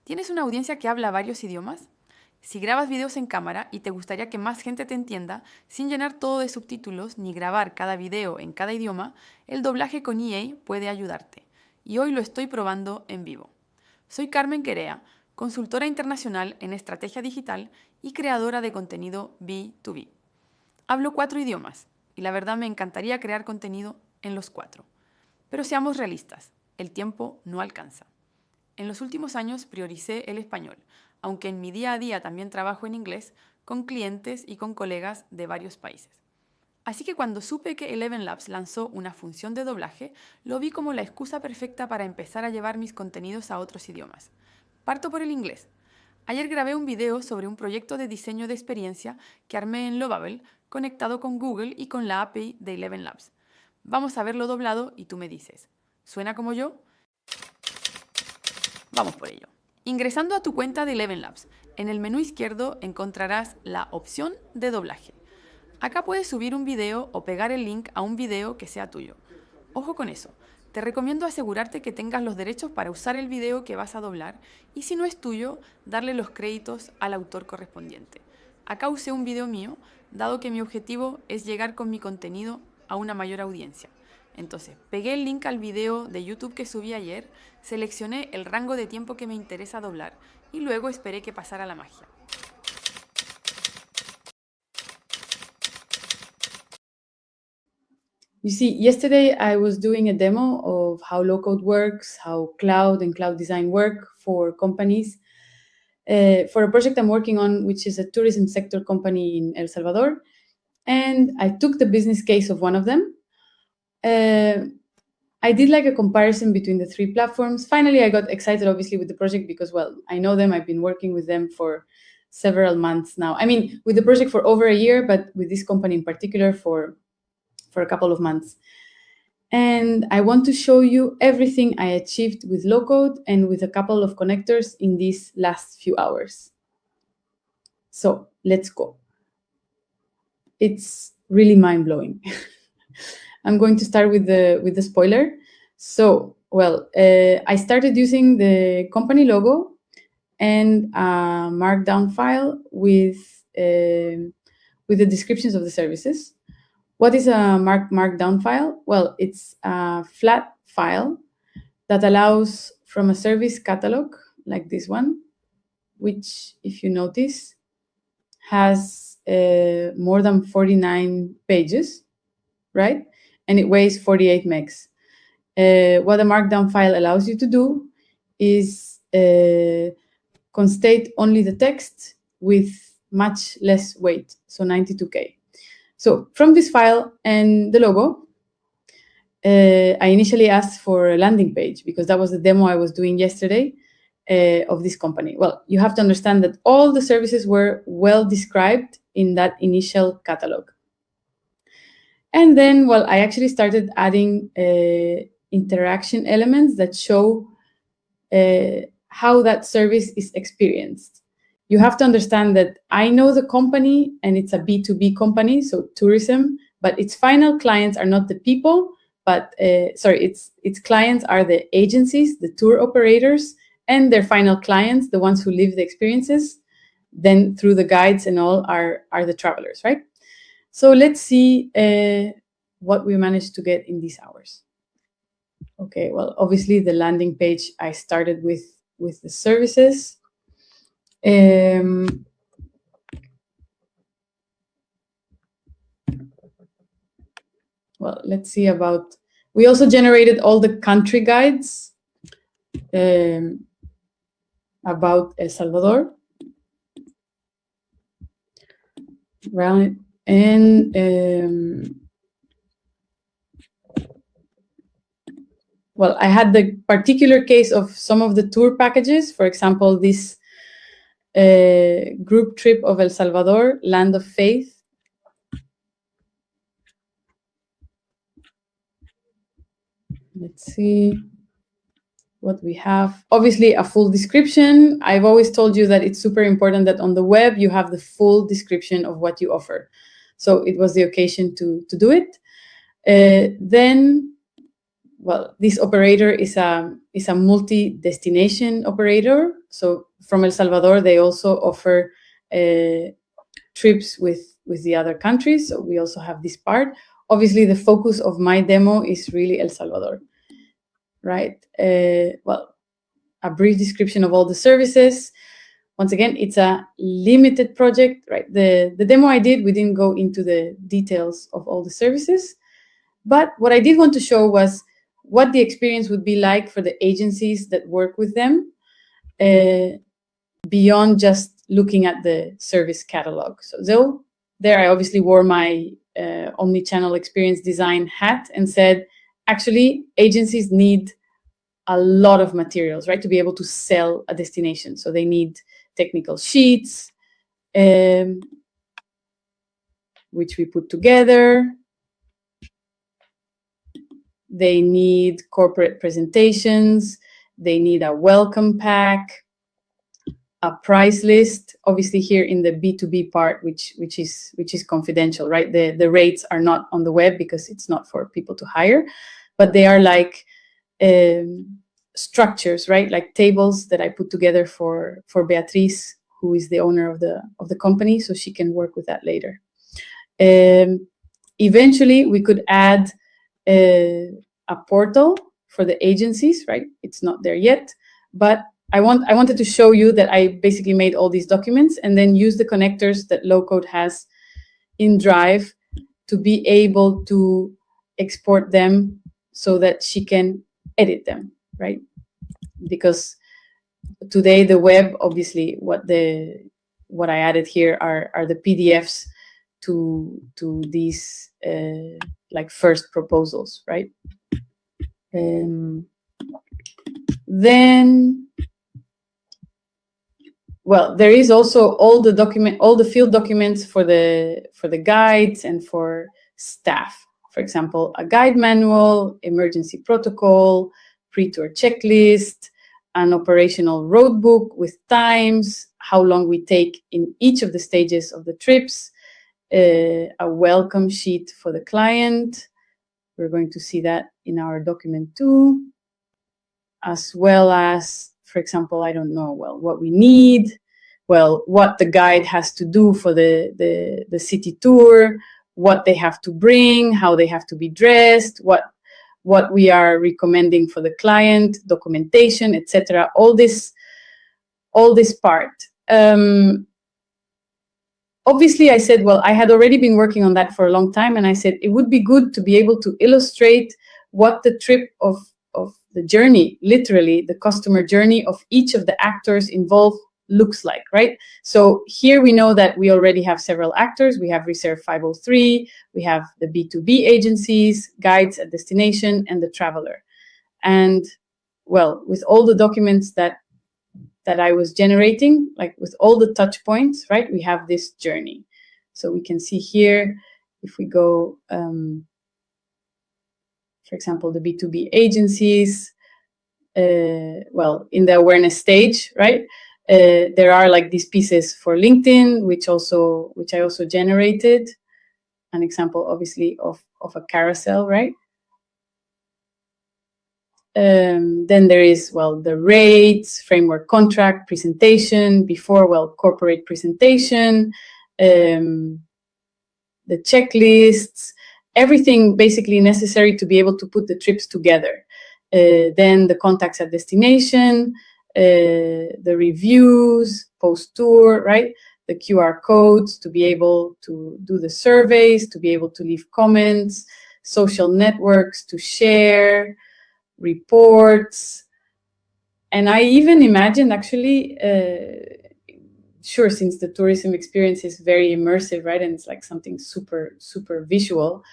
¿Tienes una audiencia que habla varios idiomas? Si grabas videos en cámara y te gustaría que más gente te entienda, sin llenar todo de subtítulos ni grabar cada video en cada idioma, el doblaje con EA puede ayudarte. Y hoy lo estoy probando en vivo. Soy Carmen Gerea, consultora internacional en estrategia digital y creadora de contenido B2B. Hablo 4 idiomas y la verdad me encantaría crear contenido en los 4. Pero seamos realistas, el tiempo no alcanza. En los últimos años prioricé el español, aunque en mi día a día también trabajo en inglés con clientes y con colegas de varios países. Así que cuando supe que ElevenLabs lanzó una función de doblaje, lo vi como la excusa perfecta para empezar a llevar mis contenidos a otros idiomas. Parto por el inglés. Ayer grabé un video sobre un proyecto de diseño de experiencia que armé en Doblé, conectado con Google y con la API de ElevenLabs. Vamos a verlo doblado y tú me dices, ¿suena como yo? Vamos por ello. Ingresando a tu cuenta de ElevenLabs, en el menú izquierdo encontrarás la opción de doblaje. Acá puedes subir un video o pegar el link a un video que sea tuyo. Ojo con eso, te recomiendo asegurarte que tengas los derechos para usar el video que vas a doblar y si no es tuyo, darle los créditos al autor correspondiente. Acá usé un video mío, dado que mi objetivo es llegar con mi contenido a una mayor audiencia. Entonces, pegué el link al video de YouTube que subí ayer, seleccioné el rango de tiempo que me interesa doblar y luego esperé que pasara la magia. You see, yesterday I was doing a demo of how low-code works, how cloud and cloud design work for companies, for a project I'm working on, which is a tourism sector company in El Salvador. And I took the business case of one of them. I did like a comparison between the 3 platforms. Finally, I got excited, obviously, with the project because, well, I know them. I've been working with them for several months now. I mean, with the project for over a year, but with this company in particular for a couple of months. And I want to show you everything I achieved with low code and with a couple of connectors in these last few hours. So let's go. It's really mind-blowing. I'm going to start with the spoiler. So, well, I started using the company logo and a markdown file with the descriptions of the services. What is a markdown file? Well, it's a flat file that allows from a service catalog like this one, which, if you notice, has more than 49 pages, right? And it weighs 48 megs. What a markdown file allows you to do is constate only the text with much less weight, so 92K. So from this file and the logo, I initially asked for a landing page because that was the demo I was doing yesterday of this company. Well, you have to understand that all the services were well described in that initial catalog. And then, well, I actually started adding interaction elements that show how that service is experienced. You have to understand that I know the company and it's a B2B company, so tourism, but its final clients are not the people, but its clients are the agencies, the tour operators, and their final clients, the ones who live the experiences, then through the guides and all are the travelers, right? So let's see what we managed to get in these hours. Okay, well, obviously the landing page, I started with the services. Well, let's see about, we also generated all the country guides about El Salvador. Right, and well, I had the particular case of some of the tour packages. For example, this group trip of El Salvador, Land of Faith. Let's see what we have. Obviously, a full description. I've always told you that it's super important that on the web you have the full description of what you offer. So it was the occasion to do it. Then, well, this operator is a multi-destination operator. So from El Salvador, they also offer trips with the other countries. So we also have this part. Obviously, the focus of my demo is really El Salvador, right? Well, a brief description of all the services. Once again, it's a limited project, right? The demo I did, we didn't go into the details of all the services. But what I did want to show was what the experience would be like for the agencies that work with them, beyond just looking at the service catalog. So there I obviously wore my omni-channel experience design hat and said, actually, agencies need a lot of materials, right, to be able to sell a destination. So they need technical sheets, which we put together. They need corporate presentations. They need a welcome pack, a price list. Obviously, here in the B2B part, which is confidential, right? The rates are not on the web because it's not for people to hire, but they are like structures, right? Like tables that I put together for Beatriz, who is the owner of the company, so she can work with that later. Eventually, we could add a portal for the agencies, right? It's not there yet, but I wanted to show you that I basically made all these documents and then use the connectors that Low Code has in Drive to be able to export them so that she can edit them, right? Because today the web, obviously, what I added here are the PDFs to these like first proposals, right? Then, well, there is also all the field documents for the guides and for staff. For example, a guide manual, emergency protocol, pre-tour checklist, an operational road book with times, how long we take in each of the stages of the trips, a welcome sheet for the client. We're going to see that in our document too, as well as, for example, I don't know, well, what we need, well, what the guide has to do for the city tour, what they have to bring, how they have to be dressed, what we are recommending for the client, documentation, etc. All this part. Obviously, I said, well, I had already been working on that for a long time, and I said it would be good to be able to illustrate what the trip of the journey, literally the customer journey of each of the actors involved looks like, right? So here we know that we already have several actors. We have Reserve 503, we have the B2B agencies, guides at destination, and the traveler. And, well, with all the documents that I was generating, like with all the touch points, right, we have this journey. So we can see here, if we go, for example, the B2B agencies, well, in the awareness stage, right, there are like these pieces for LinkedIn, which I also generated. An example, obviously, of a carousel, right? Then there is, well, the rates, framework contract, presentation, before, well, corporate presentation, the checklists, everything basically necessary to be able to put the trips together. Then the contacts at destination, the reviews, post-tour, right? The QR codes to be able to do the surveys, to be able to leave comments, social networks to share, reports. And I even imagined, actually, sure, since the tourism experience is very immersive, right, and it's like something super, super visual,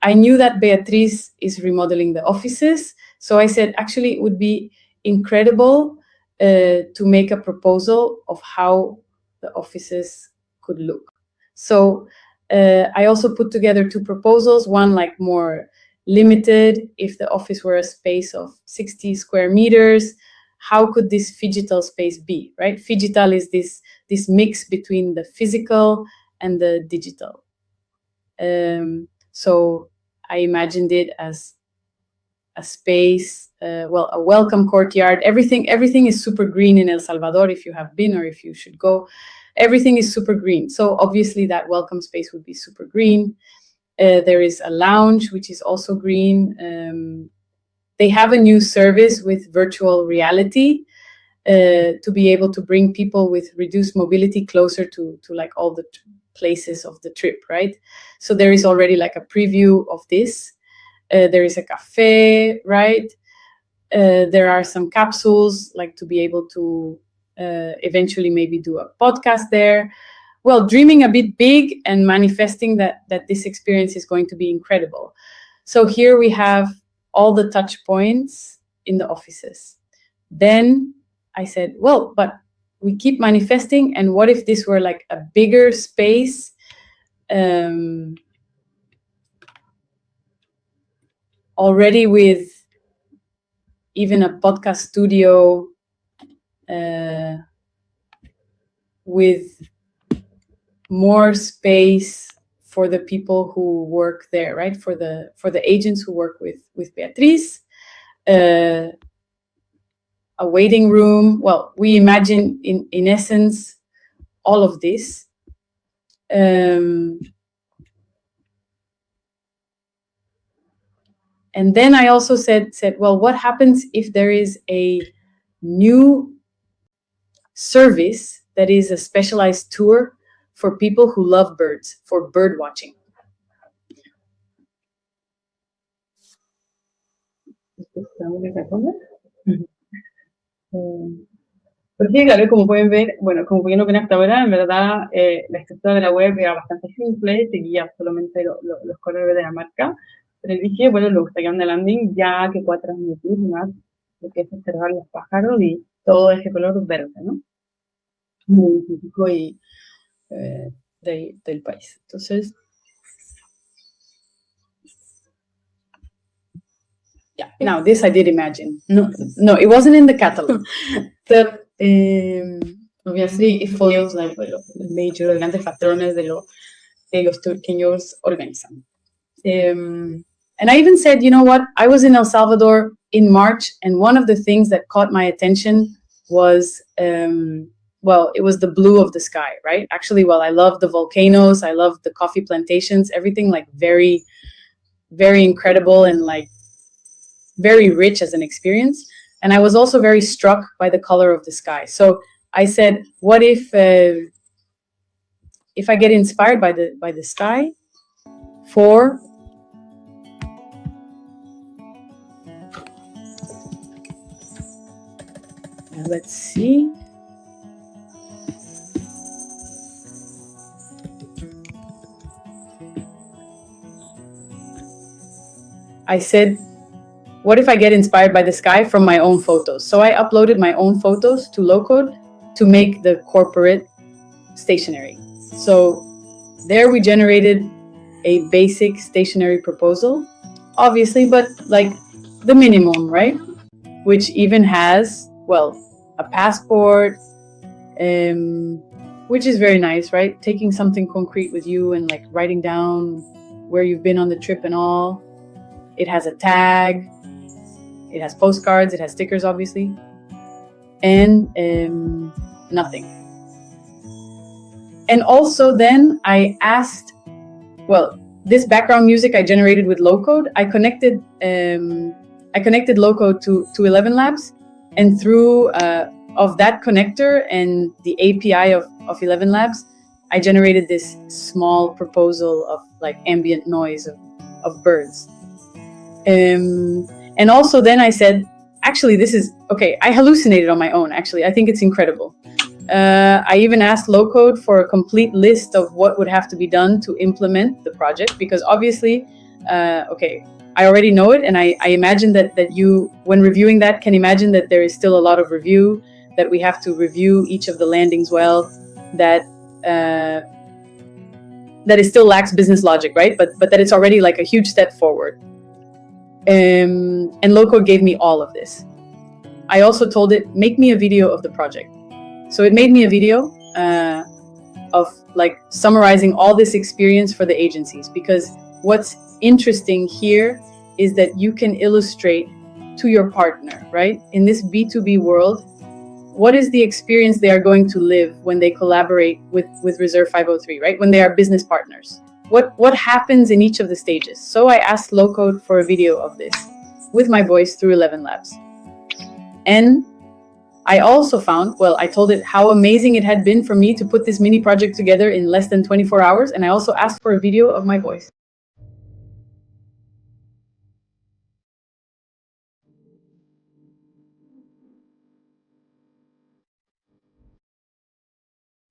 I knew that Beatriz is remodeling the offices. So I said, actually, it would be incredible to make a proposal of how the offices could look. So I also put together two proposals, one like more limited. If the office were a space of 60 square meters, how could this phygital space be, right? Phygital is this mix between the physical and the digital. So I imagined it as a space, a welcome courtyard. Everything is super green in El Salvador. If you have been or if you should go, everything is super green. So obviously that welcome space would be super green. There is a lounge, which is also green. They have a new service with virtual reality to be able to bring people with reduced mobility closer to like all the places of the trip, right? So there is already like a preview of this. There is a cafe, right? There are some capsules, like to be able to eventually maybe do a podcast there. Well, dreaming a bit big and manifesting that this experience is going to be incredible. So here we have all the touch points in the offices. Then I said, well, but we keep manifesting, and what if this were like a bigger space, already with even a podcast studio, with more space for the people who work there, right? For the agents who work with Beatriz, a waiting room. Well, we imagine in essence all of this. And then I also said, well, what happens if there is a new service that is a specialized tour for people who love birds, for bird watching? Pues sí, claro, como pueden ver, bueno, como viendo con hasta ahora, en verdad la estructura de la web era bastante simple, seguía solamente los colores de la marca, pero dije, bueno, le gustaría una landing ya que pueda transmitir más lo que es observar los pájaros y todo ese color verde, ¿no? Muy típico y del país. Entonces, yeah, now this I did imagine. No, it wasn't in the catalog. But, obviously it follows like los major grandes patrones de los que ellos organizan. And I even said, you know what? I was in El Salvador in March, and one of the things that caught my attention was, it was the blue of the sky, right? Actually, I love the volcanoes, I love the coffee plantations, everything like very, very incredible and like very rich as an experience. And I was also very struck by the color of the sky. So I said, what if I get inspired by the sky for let's see. I said, what if I get inspired by the sky from my own photos? So I uploaded my own photos to low-code to make the corporate stationery. So there we generated a basic stationery proposal, obviously, but like the minimum, right? Which even has, a passport, which is very nice, right? Taking something concrete with you and like writing down where you've been on the trip and all. It has a tag. It has postcards. It has stickers, obviously. And nothing. And also then I asked, this background music I generated with low-code, I connected low-code to ElevenLabs, and through of that connector and the API of ElevenLabs, I generated this small proposal of like ambient noise of birds. And also then I said, actually, this is, okay, I hallucinated on my own, actually. I think it's incredible. I even asked low-code for a complete list of what would have to be done to implement the project, because obviously, I already know it, and I imagine that you, when reviewing that, can imagine that there is still a lot of review, that we have to review each of the landings well, that it still lacks business logic, right? But that it's already like a huge step forward. And low-code gave me all of this. I also told it, make me a video of the project. So it made me a video of like summarizing all this experience for the agencies, because what's interesting here is that you can illustrate to your partner, right? In this B2B world, what is the experience they are going to live when they collaborate with Reserve 503, right? When they are business partners. What happens in each of the stages? So I asked Low Code for a video of this with my voice through ElevenLabs. And I also found, well, I told it how amazing it had been for me to put this mini project together in less than 24 hours. And I also asked for a video of my voice.